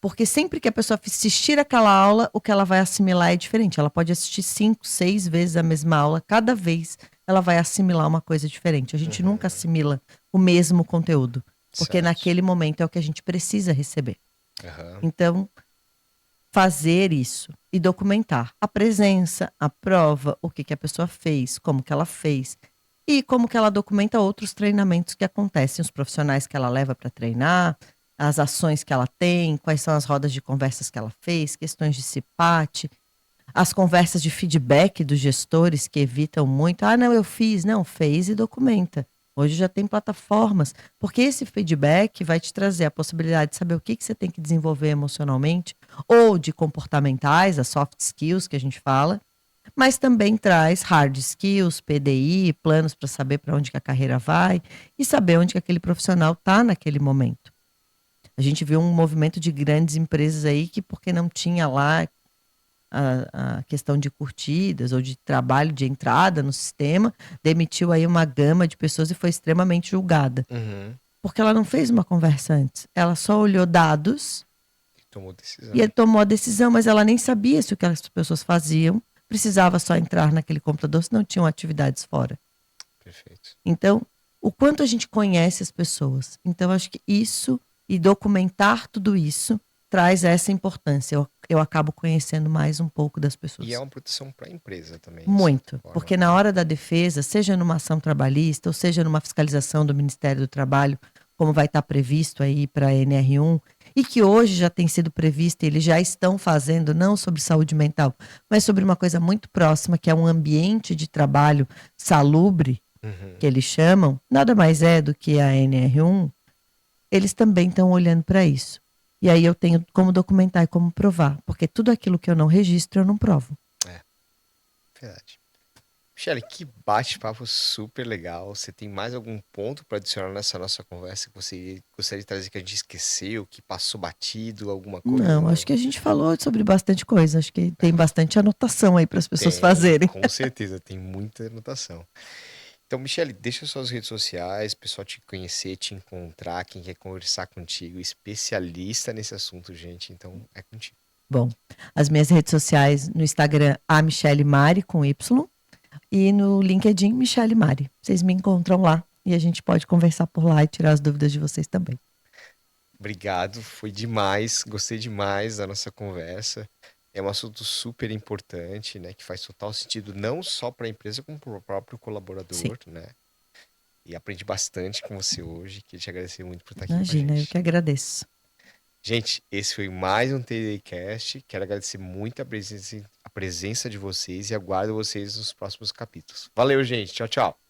Porque sempre que a pessoa assistir aquela aula, o que ela vai assimilar é diferente. Ela pode assistir 5, 6 vezes a mesma aula, cada vez ela vai assimilar uma coisa diferente. A gente nunca assimila o mesmo conteúdo, porque Certo. naquele momento é o que a gente precisa receber. Aham. Então, fazer isso e documentar a presença, a prova, o que que a pessoa fez, como que ela fez e como que ela documenta outros treinamentos que acontecem, os profissionais que ela leva para treinar, as ações que ela tem, quais são as rodas de conversas que ela fez, questões de CIPAT, as conversas de feedback dos gestores que evitam muito. Ah, não, eu fiz. Não, fez e documenta. Hoje já tem plataformas, porque esse feedback vai te trazer a possibilidade de saber o que que você tem que desenvolver emocionalmente, ou de comportamentais, as soft skills que a gente fala, mas também traz hard skills, PDI, planos para saber para onde que a carreira vai e saber onde que aquele profissional está naquele momento. A gente viu um movimento de grandes empresas aí que, porque não tinha lá a questão de curtidas ou de trabalho de entrada no sistema, demitiu aí uma gama de pessoas e foi extremamente julgada. Uhum. Porque ela não fez uma conversa antes. Ela só olhou dados E tomou decisão. e ele tomou a decisão, mas ela nem sabia se o que as pessoas faziam. Precisava só entrar naquele computador, se não tinham atividades fora. Perfeito. Então, o quanto a gente conhece as pessoas. Então, acho que isso e documentar tudo isso traz essa importância. Eu acabo conhecendo mais um pouco das pessoas. E é uma proteção para a empresa também. Muito, porque na hora da defesa, seja numa ação trabalhista ou seja numa fiscalização do Ministério do Trabalho, como vai estar previsto aí para a NR1, e que hoje já tem sido previsto, e eles já estão fazendo, não sobre saúde mental, mas sobre uma coisa muito próxima, que é um ambiente de trabalho salubre, que eles chamam, nada mais é do que a NR1, eles também estão olhando para isso. E aí eu tenho como documentar e como provar, porque tudo aquilo que eu não registro, eu não provo. Verdade. Michelle, que bate-papo super legal. Você tem mais algum ponto para adicionar nessa nossa conversa que você gostaria de trazer que a gente esqueceu, que passou batido, alguma coisa? Não, acho que a gente falou sobre bastante coisa. Acho que tem bastante anotação aí para as pessoas Tem, fazerem. com certeza, tem muita anotação. Então, Michelle, deixa suas redes sociais, o pessoal te conhecer, te encontrar, quem quer conversar contigo, especialista nesse assunto, gente, então é contigo. Bom, as minhas redes sociais no Instagram, a Michelle Mari, com Y, e no LinkedIn, Michelle Mari. Vocês me encontram lá e a gente pode conversar por lá e tirar as dúvidas de vocês também. Obrigado, foi demais, gostei demais da nossa conversa. É um assunto super importante, né? Que faz total sentido não só para a empresa, como para o próprio Sim, colaborador, né? E aprendi bastante com você hoje. Queria te agradecer muito por estar aqui com a imagina, eu gente. que agradeço. Gente, esse foi mais um TDCast. Quero agradecer muito a presença de vocês e aguardo vocês nos próximos capítulos. Valeu, gente. Tchau, tchau.